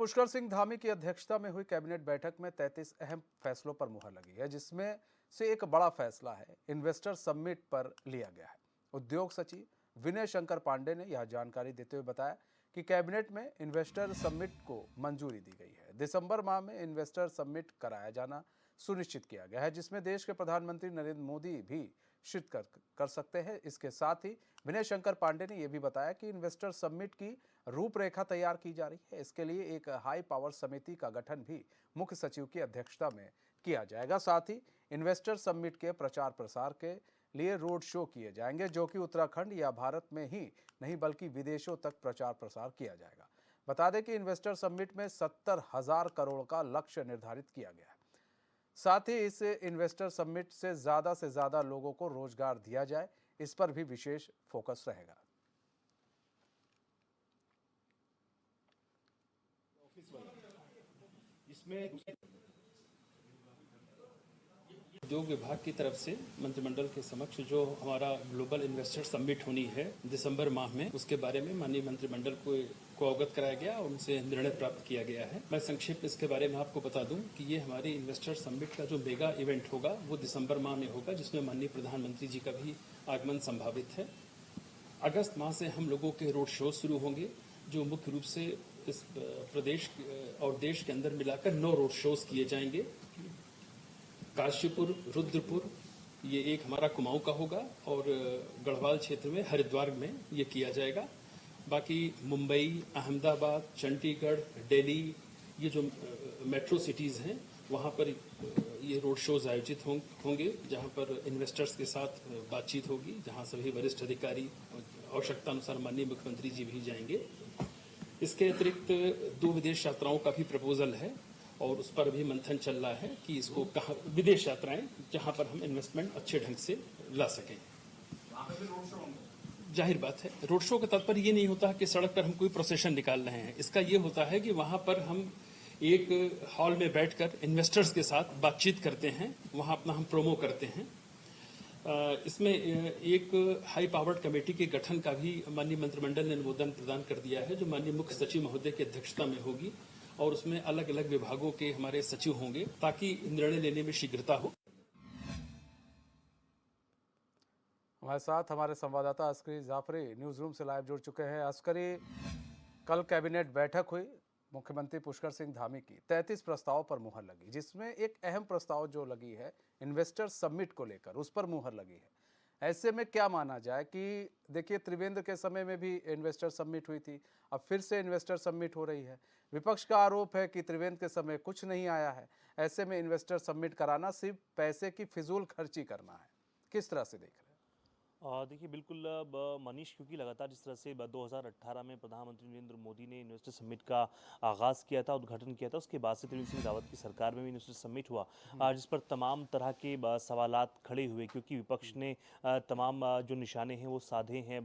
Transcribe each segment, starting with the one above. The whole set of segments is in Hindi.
पुष्कर सिंह धामी की अध्यक्षता में हुई कैबिनेट बैठक में 33 अहम फैसलों पर मुहर लगी है, जिसमें से एक बड़ा फैसला है इन्वेस्टर समिट पर लिया गया है। उद्योग सचिव विनय शंकर पांडे ने यह जानकारी देते हुए बताया कि कैबिनेट में इन्वेस्टर समिट को मंजूरी दी गई है। दिसंबर माह में इन्वेस्टर समिट कराया जाना सुनिश्चित किया गया है, जिसमें देश के प्रधानमंत्री नरेंद्र मोदी भी शिरकत कर सकते हैं। इसके साथ ही विनय शंकर पांडे ने यह भी बताया कि इन्वेस्टर समिट की रूपरेखा तैयार की जा रही है। इसके लिए एक हाई पावर समिति का गठन भी मुख्य सचिव की अध्यक्षता में किया जाएगा। साथ ही इन्वेस्टर समिट के प्रचार प्रसार के लिए रोड शो किए जाएंगे, जो कि उत्तराखंड या भारत में ही नहीं बल्कि विदेशों तक प्रचार प्रसार किया जाएगा। बता दें कि इन्वेस्टर समिट में 70,000 करोड़ का लक्ष्य निर्धारित किया गया है। साथ ही इस इन्वेस्टर समिट से ज्यादा लोगों को रोजगार दिया जाए, इस पर भी विशेष फोकस रहेगा। इसमें उद्योग विभाग की तरफ से मंत्रिमंडल के समक्ष जो हमारा ग्लोबल इन्वेस्टर समिट होनी है दिसंबर माह में, उसके बारे में माननीय मंत्रिमंडल को अवगत कराया गया और उनसे निर्णय प्राप्त किया गया है। मैं संक्षेप में इसके बारे में आपको बता दूं कि ये हमारे इन्वेस्टर समिट का जो मेगा इवेंट होगा वो दिसंबर माह में होगा, जिसमें माननीय प्रधानमंत्री जी का भी आगमन संभावित है। अगस्त माह से हम लोगों के रोड शो शुरू होंगे, जो मुख्य रूप से इस प्रदेश और देश के अंदर मिलाकर 9 रोड शोज किए जाएंगे। काशीपुर, रुद्रपुर, ये एक हमारा कुमाऊं का होगा और गढ़वाल क्षेत्र में हरिद्वार में ये किया जाएगा। बाकी मुंबई, अहमदाबाद, चंडीगढ़, दिल्ली, ये जो मेट्रो सिटीज हैं वहां पर ये रोड शोज आयोजित होंगे, जहां पर इन्वेस्टर्स के साथ बातचीत होगी, जहां सभी वरिष्ठ अधिकारी आवश्यकता अनुसार माननीय मुख्यमंत्री जी भी जाएंगे। इसके अतिरिक्त 2 विदेश यात्राओं का भी प्रपोजल है और उस पर भी मंथन चल रहा है कि इसको कहाँ विदेश यात्राएं जहां पर हम इन्वेस्टमेंट अच्छे ढंग से ला सकें। जाहिर बात है, रोड शो का तात्पर्य ये नहीं होता कि सड़क पर हम कोई प्रोसेशन निकाल रहे हैं। इसका ये होता है कि वहां पर हम एक हॉल में बैठकर इन्वेस्टर्स के साथ बातचीत करते हैं, वहां अपना हम प्रोमो करते हैं। इसमें एक हाई पावर्ड कमेटी के गठन का भी माननीय मंत्रिमंडल ने अनुमोदन प्रदान कर दिया है, जो माननीय मुख्य सचिव महोदय की अध्यक्षता में होगी और उसमें अलग अलग विभागों के हमारे सचिव होंगे ताकि निर्णय लेने में शीघ्रता हो। हमारे साथ हमारे संवाददाता अस्करी जाफरी न्यूज रूम से लाइव जुड़ चुके हैं। अस्करी, कल कैबिनेट बैठक हुई, मुख्यमंत्री पुष्कर सिंह धामी की 33 प्रस्तावों पर मुहर लगी, जिसमें एक अहम प्रस्ताव जो लगी है इन्वेस्टर समिट को लेकर, उस पर मुहर लगी है। ऐसे में क्या माना जाए कि देखिए, त्रिवेंद्र के समय में भी इन्वेस्टर समिट हुई थी, अब फिर से इन्वेस्टर समिट हो रही है। विपक्ष का आरोप है कि त्रिवेंद्र के समय कुछ नहीं आया है। ऐसे में इन्वेस्टर समिट कराना सिर्फ पैसे की फिजूल खर्ची करना है। किस तरह से देख रहे हैं? देखिए, बिल्कुल मनीष, क्योंकि लगातार जिस तरह से 2018 में प्रधानमंत्री नरेंद्र मोदी ने इन्वेस्टर समिट का आगाज़ किया था, उद्घाटन किया था, उसके बाद से त्रिवेंद्र सिंह रावत की सरकार में भी इन्वेस्टर समिट हुआ, जिस पर तमाम तरह के सवालात खड़े हुए, क्योंकि विपक्ष ने तमाम जो निशाने हैं वो साधे हैं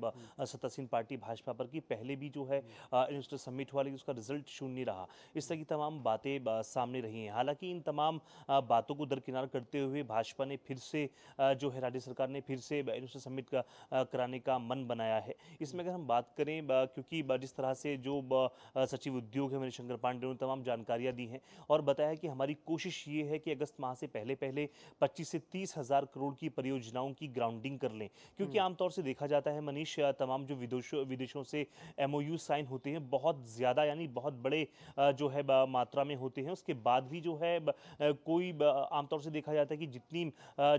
सत्तासीन पार्टी भाजपा पर कि पहले भी जो है इन्वेस्टर समिट हुआ, लेकिन उसका रिजल्ट शून्य रहा। इस तरह की तमाम बातें सामने रही हैं। हालांकि इन तमाम बातों को दरकिनार करते हुए भाजपा ने फिर से जो है राज्य सरकार ने फिर से इन्वेस्टर समिट का कराने का मन बनाया है। इसमें अगर हम बात करें, क्योंकि जिस तरह से जो सचिव उद्योग है विनय शंकर पांडे ने तमाम जानकारियां दी हैं और बताया कि हमारी कोशिश ये है कि अगस्त माह से पहले 25 से 30 हज़ार करोड़ की परियोजनाओं की ग्राउंडिंग कर लें, क्योंकि आमतौर से देखा जाता है मनीष, तमाम जो विदेशों से MOU साइन होते हैं बहुत ज़्यादा, यानी बहुत बड़े जो है मात्रा में होते हैं। उसके बाद भी जो है कोई आमतौर से देखा जाता है कि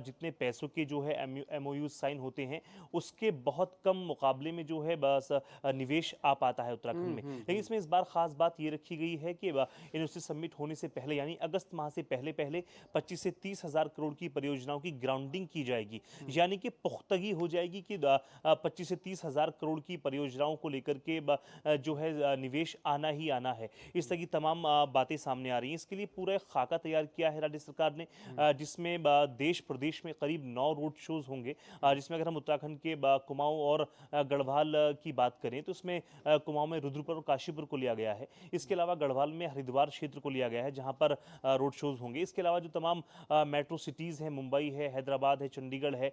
जितने पैसों के जो है MOU साइन होते हैं उसके बहुत कम मुकाबले में जो है बस निवेश आ पाता है उत्तराखंड में। लेकिन इसमें इस बार खास बात ये रखी गई है कि इन्वेस्टर समिट होने से पहले, यानी अगस्त माह से पहले 25 से 30 हज़ार करोड़ की परियोजनाओं की ग्राउंडिंग की जाएगी, यानी कि पुख्तगी हो जाएगी कि 25 से 30 हज़ार करोड़ की परियोजनाओं को लेकर के जो है निवेश आना ही आना है। इस तरह की तमाम बातें सामने आ रही हैं। इसके लिए पूरा एक खाका तैयार किया है राज्य सरकार ने, जिसमें देश प्रदेश में करीब 9 रोड शोज होंगे, जिसमें अगर हम उत्तराखंड के कुमाऊं और गढ़वाल की बात करें तो इसमें कुमाऊं में रुद्रपुर और काशीपुर को लिया गया है। इसके अलावा गढ़वाल में हरिद्वार क्षेत्र को लिया गया है जहां पर रोड शोज होंगे। इसके अलावा जो तमाम मेट्रो सिटीज़ हैं, मुंबई है, हैदराबाद है, चंडीगढ़ है,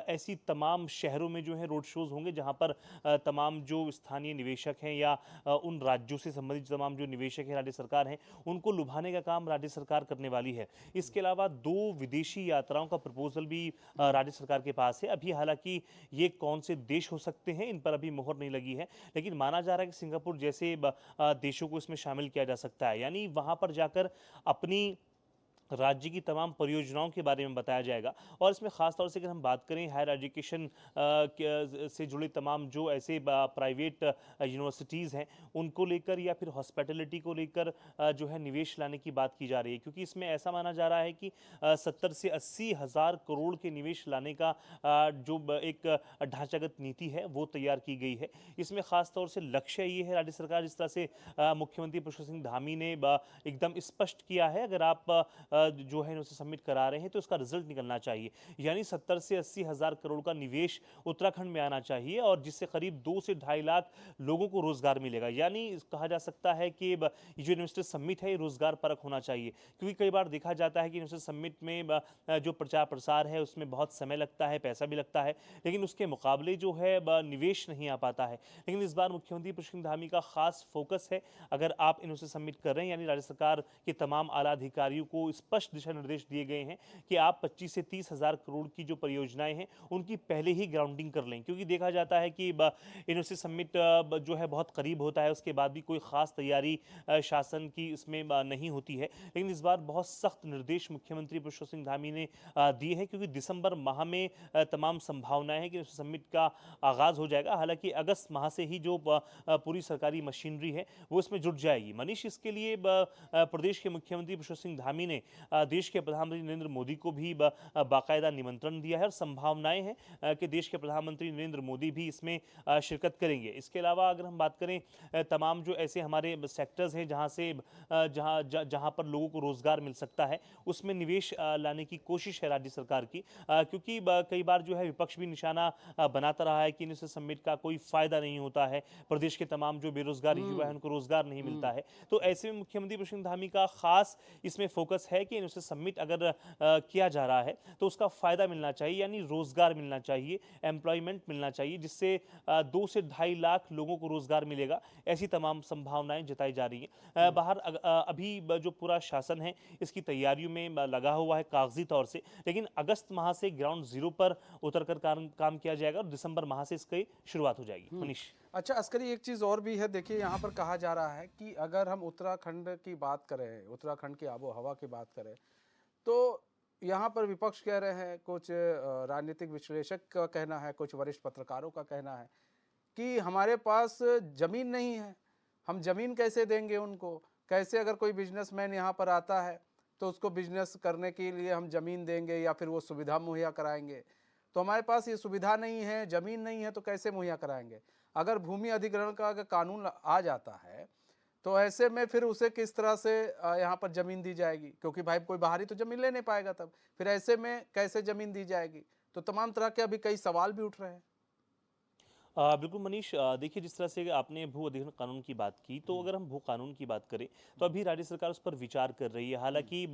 ऐसी तमाम शहरों में जो है रोड शोज होंगे जहां पर तमाम जो स्थानीय निवेशक हैं या उन राज्यों से संबंधित तमाम जो निवेशक हैं, राज्य सरकार हैं, उनको लुभाने का काम राज्य सरकार करने वाली है। इसके अलावा 2 विदेशी यात्राओं का प्रपोजल भी राज्य सरकार के पास है। अभी हालांकि ये कौन से देश हो सकते हैं इन पर अभी मोहर नहीं लगी है, लेकिन माना जा रहा है कि सिंगापुर जैसे देशों को इसमें शामिल किया जा सकता है। यानी वहां पर जाकर अपनी राज्य की तमाम परियोजनाओं के बारे में बताया जाएगा। और इसमें खास तौर से अगर हम बात करें हायर एजुकेशन से जुड़े तमाम जो ऐसे प्राइवेट यूनिवर्सिटीज़ हैं उनको लेकर या फिर हॉस्पिटैलिटी को लेकर जो है निवेश लाने की बात की जा रही है, क्योंकि इसमें ऐसा माना जा रहा है कि 70 से 80 हज़ार करोड़ के निवेश लाने का जो एक ढांचागत नीति है वो तैयार की गई है। इसमें खास तौर से लक्ष्य ये है, राज्य सरकार जिस तरह से मुख्यमंत्री पुष्कर सिंह धामी ने एकदम स्पष्ट किया है, अगर आप जो है उसे सबमिट करा रहे हैं तो उसका रिजल्ट निकलना चाहिए। यानी 70 से 80 हज़ार करोड़ का निवेश उत्तराखंड में आना चाहिए और जिससे करीब 2 से 2.5 लाख लोगों को रोजगार मिलेगा। यानी कहा जा सकता है कि ये जो इन्वेस्टर समिट है ये रोजगार परक होना चाहिए, क्योंकि कई बार देखा जाता है कि इन्वेस्टर समिट में जो प्रचार प्रसार है उसमें बहुत समय लगता है, पैसा भी लगता है, लेकिन उसके मुकाबले जो है निवेश नहीं आ पाता है। लेकिन इस बार मुख्यमंत्री पुष्कर सिंह धामी का खास फोकस है, अगर आप इन्वेस्टर समिट कर रहे हैं यानी राज्य सरकार के तमाम आला अधिकारियों को स्पष्ट दिशा निर्देश दिए गए हैं कि आप 25 से 30 हज़ार करोड़ की जो परियोजनाएं हैं उनकी पहले ही ग्राउंडिंग कर लें, क्योंकि देखा जाता है कि यूनिवर्सिटी समिट जो है बहुत करीब होता है, उसके बाद भी कोई खास तैयारी शासन की इसमें नहीं होती है। लेकिन इस बार बहुत सख्त निर्देश मुख्यमंत्री पुष्कर सिंह धामी ने दिए हैं, क्योंकि दिसंबर माह में तमाम संभावनाएं हैं कि यूनिवर्सिटी समिट का आगाज हो जाएगा। हालांकि अगस्त माह से ही जो पूरी सरकारी मशीनरी है वो इसमें जुट जाएगी। मनीष, इसके लिए प्रदेश के मुख्यमंत्री पुष्कर सिंह धामी ने देश के प्रधानमंत्री नरेंद्र मोदी को भी बाकायदा निमंत्रण दिया है और संभावनाएं हैं कि देश के प्रधानमंत्री नरेंद्र मोदी भी इसमें शिरकत करेंगे। इसके अलावा अगर हम बात करें तमाम जो ऐसे हमारे सेक्टर्स हैं जहां पर लोगों को रोजगार मिल सकता है उसमें निवेश लाने की कोशिश है राज्य सरकार की, क्योंकि कई बार जो है विपक्ष भी निशाना बनाता रहा है कि इनसे समिट का कोई फायदा नहीं होता है, प्रदेश के तमाम जो बेरोजगार युवा है उनको रोजगार नहीं मिलता है। तो ऐसे में मुख्यमंत्री पुष्कर सिंह धामी का खास इसमें फोकस है कि इनसे सबमिट अगर किया जा रहा है तो उसका फायदा मिलना चाहिए, यानी रोजगार मिलना चाहिए, एम्प्लॉयमेंट मिलना चाहिए, जिससे 2 से 2.5 लाख लोगों को रोजगार मिलेगा। ऐसी तमाम संभावनाएं जताई जा रही हैं। बाहर अभी जो पूरा शासन है इसकी तैयारियों में लगा हुआ है कागजी तौर से, लेकिन अगस्त माह से ग्राउंड जीरो पर उतरकर काम किया जाएगा और दिसंबर माह से इसकी शुरुआत हो जाएगी। मनीष, अच्छा अस्करी, एक चीज़ और भी है, देखिए यहाँ पर कहा जा रहा है कि अगर हम उत्तराखंड की बात करें, उत्तराखंड की आबो हवा की बात करें, तो यहाँ पर विपक्ष कह रहे हैं, कुछ राजनीतिक विश्लेषक का कहना है, कुछ वरिष्ठ पत्रकारों का कहना है कि हमारे पास ज़मीन नहीं है, हम ज़मीन कैसे देंगे उनको, कैसे अगर कोई बिजनेसमैन यहाँ पर आता है तो उसको बिजनेस करने के लिए हम ज़मीन देंगे या फिर वो सुविधा मुहैया कराएंगे, तो हमारे पास ये सुविधा नहीं है, ज़मीन नहीं है, तो कैसे मुहैया कराएंगे। अगर भूमि अधिग्रहण का अगर कानून आ जाता है तो ऐसे में फिर उसे किस तरह से यहाँ पर ज़मीन दी जाएगी, क्योंकि भाई कोई बाहरी तो ज़मीन ले नहीं पाएगा, तब फिर ऐसे में कैसे ज़मीन दी जाएगी। तो तमाम तरह के अभी कई सवाल भी उठ रहे हैं। बिल्कुल मनीष, देखिए जिस तरह से आपने भू अधिग्रहण कानून की बात की, तो अगर हम भू कानून की बात करें तो अभी राज्य सरकार उस पर विचार कर रही है। हालांकि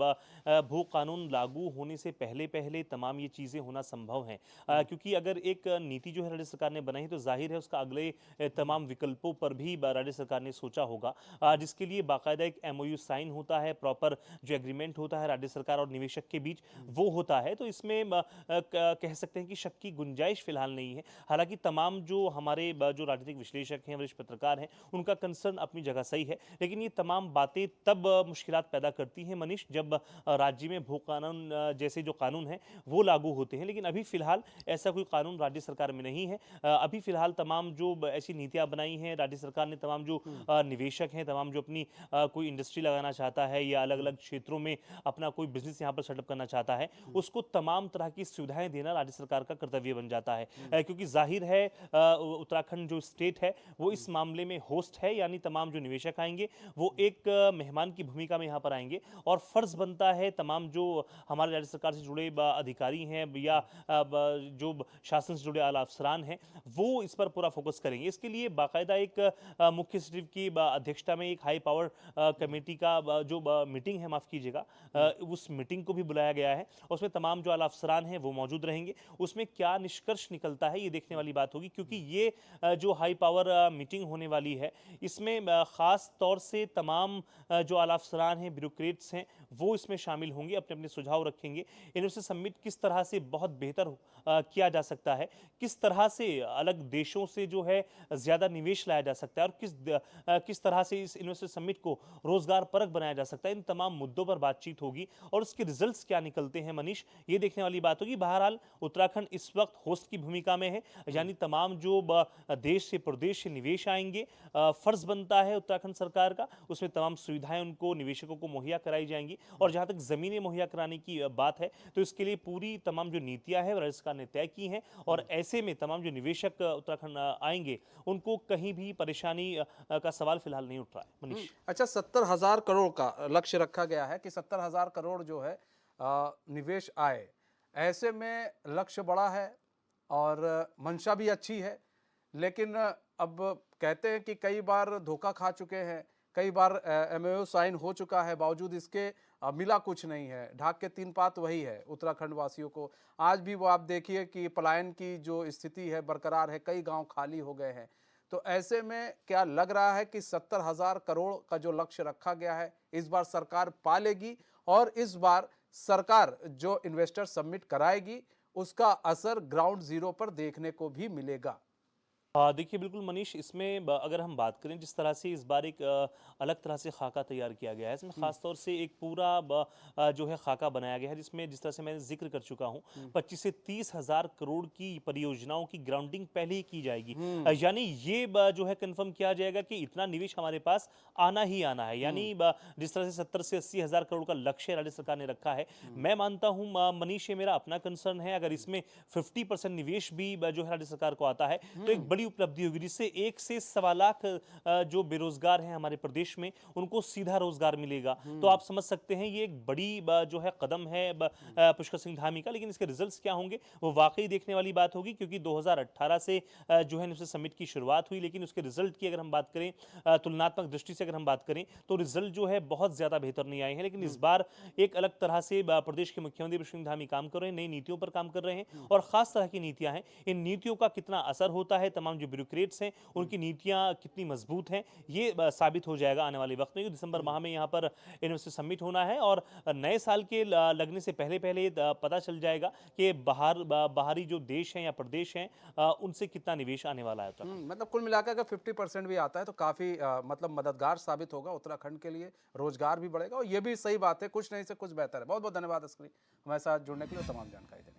भू कानून लागू होने से पहले पहले तमाम ये चीज़ें होना संभव हैं, क्योंकि अगर एक नीति जो है राज्य सरकार ने बनाई तो जाहिर है उसका अगले तमाम विकल्पों पर भी राज्य सरकार ने सोचा होगा, जिसके लिए बाकायदा एक MOU साइन होता है, प्रॉपर जो एग्रीमेंट होता है राज्य सरकार और निवेशक के बीच वो होता है। तो इसमें कह सकते हैं कि शक की गुंजाइश फिलहाल नहीं है। हालांकि तमाम जो हमारे जो राजनीतिक विश्लेषक हैं, वरिष्ठ पत्रकार हैं, उनका कंसर्न अपनी जगह सही है, लेकिन ये तमाम बातें तब मुश्किलात पैदा करती हैं मनीष जब राज्य में भू कानून जैसे जो कानून है वो लागू होते हैं। लेकिन अभी फिलहाल ऐसा कोई कानून राज्य सरकार में नहीं है। अभी फिलहाल तमाम जो ऐसी नीतियां बनाई हैं राज्य सरकार ने, तमाम जो निवेशक हैं, तमाम जो अपनी कोई इंडस्ट्री लगाना चाहता है या अलग अलग क्षेत्रों में अपना कोई बिजनेस यहाँ पर सेटअप करना चाहता है, उसको तमाम तरह की सुविधाएं देना राज्य सरकार का कर्तव्य बन जाता है, क्योंकि जाहिर है उत्तराखंड जो स्टेट है वो इस मामले में होस्ट है, यानी तमाम जो निवेशक आएंगे वो एक मेहमान की भूमिका में यहाँ पर आएंगे और फर्ज बनता है तमाम जो हमारे राज्य सरकार से जुड़े अधिकारी हैं या जो शासन से जुड़े आला अफसरान हैं वो इस पर पूरा फोकस करेंगे। इसके लिए बाकायदा एक मुख्य सचिव की अध्यक्षता में एक हाई पावर कमेटी का जो मीटिंग है, माफ कीजिएगा, उस मीटिंग को भी बुलाया गया है। उसमें तमाम जो आला अफसरान हैं वो मौजूद रहेंगे। उसमें क्या निष्कर्ष निकलता है ये देखने वाली बात होगी, क्योंकि ये जो हाई पावर मीटिंग होने वाली है इसमें खास तौर से तमाम जो आला अफसरान हैं, ब्यूरोक्रेट्स हैं, वो इसमें शामिल होंगे, अपने अपने सुझाव रखेंगे। यूनिवर्सिटी समिट किस तरह से बहुत बेहतर किया जा सकता है, किस तरह से अलग देशों से जो है ज़्यादा निवेश लाया जा सकता है और किस तरह से इस यूनिवर्सिटी समिट को रोजगार परक बनाया जा सकता है, इन तमाम मुद्दों पर बातचीत होगी और उसके रिजल्ट्स क्या निकलते हैं मनीष, ये देखने वाली बात होगी। बहरहाल उत्तराखंड इस वक्त होस्ट की भूमिका में है, यानी तमाम जो देश से प्रदेश से निवेश आएंगे, फर्ज बनता है उत्तराखंड सरकार का उसमें तमाम सुविधाएं उनको निवेशकों को मुहैया कराई जाएंगी। और जहां तक जमीनें मुहैया कराने की बात है तो इसके लिए पूरी तमाम जो नीतियां हैं राज्य सरकार ने तय की हैं और ऐसे में तमाम जो निवेशक उत्तराखंड आएंगे उनको कहीं भी परेशानी का सवाल फिलहाल नहीं उठ रहा है मनीष। अच्छा, 70,000 करोड़ का लक्ष्य रखा गया है कि 70,000 करोड़ जो है निवेश आए। ऐसे में लक्ष्य बड़ा है और मंशा भी अच्छी है, लेकिन अब कहते हैं कि कई बार धोखा खा चुके हैं, कई बार एमओयू साइन हो चुका है, बावजूद इसके मिला कुछ नहीं है। ढाक के तीन पात वही है उत्तराखंड वासियों को। आज भी वो आप देखिए कि पलायन की जो स्थिति है बरकरार है, कई गांव खाली हो गए हैं। तो ऐसे में क्या लग रहा है कि 70,000 करोड़ का जो लक्ष्य रखा गया है इस बार सरकार पा लेगी और इस बार सरकार जो इन्वेस्टर समिट कराएगी उसका असर ग्राउंड जीरो पर देखने को भी मिलेगा? देखिए बिल्कुल मनीष, इसमें अगर हम बात करें जिस तरह से इस बार एक अलग तरह से खाका तैयार किया गया है, इसमें खास तौर से एक पूरा जो है खाका बनाया गया है जिसमें जिस तरह से मैंने जिक्र कर चुका हूं 25 से 30,000 करोड़ की परियोजनाओं की ग्राउंडिंग पहले ही की जाएगी। यानी ये जो है कंफर्म किया जाएगा कि इतना निवेश हमारे पास आना ही आना है। यानी जिस तरह से 70 से 80,000 करोड़ का लक्ष्य राज्य सरकार ने रखा है, मैं मानता हूं मनीष, ये मेरा अपना कंसर्न है, अगर इसमें 50% निवेश भी जो है राज्य सरकार को आता है तो एक बड़ी उपलब्धि होगी, जिससे 1 से सवा लाख जो बेरोजगार हैं हमारे प्रदेश में उनको सीधा रोजगार मिलेगा। तो आप समझ सकते हैं ये एक बड़ी जो है कदम है पुष्कर सिंह धामी का। लेकिन इसके रिजल्ट्स क्या होंगे वो वाकई देखने वाली बात होगी, क्योंकि 2018 से जो है समिट की शुरुआत हुई, लेकिन उसके रिजल्ट की अगर हम बात करें, तुलनात्मक दृष्टि से अगर हम बात करें तो रिजल्ट जो है बहुत ज्यादा बेहतर नहीं आए हैं। लेकिन इस बार एक अलग तरह से प्रदेश के मुख्यमंत्री पुष्कर सिंह धामी काम कर रहे हैं, नई नीतियों पर काम कर रहे हैं और खास तरह की नीतियां हैं। इन नीतियों का कितना असर होता है, तमाम जो ब्यूरोक्रेट्स हैं उनकी नीतियां कितनी मजबूत हैं, ये साबित हो जाएगा आने वाले वक्त में। दिसंबर माह में यहाँ पर यूनिवर्सिटी समिट होना है और नए साल के लगने से पहले पहले पता चल जाएगा कि बाहरी जो देश हैं या प्रदेश हैं उनसे कितना निवेश आने वाला है। मतलब कुल मिलाकर अगर 50% भी आता है तो काफी मतलब मददगार साबित होगा उत्तराखंड के लिए, रोजगार भी बढ़ेगा और ये भी सही बात है, कुछ नहीं से कुछ बेहतर है। बहुत बहुत धन्यवाद अस्करी हमारे साथ जुड़ने के लिए, तमाम जानकारी देने के लिए।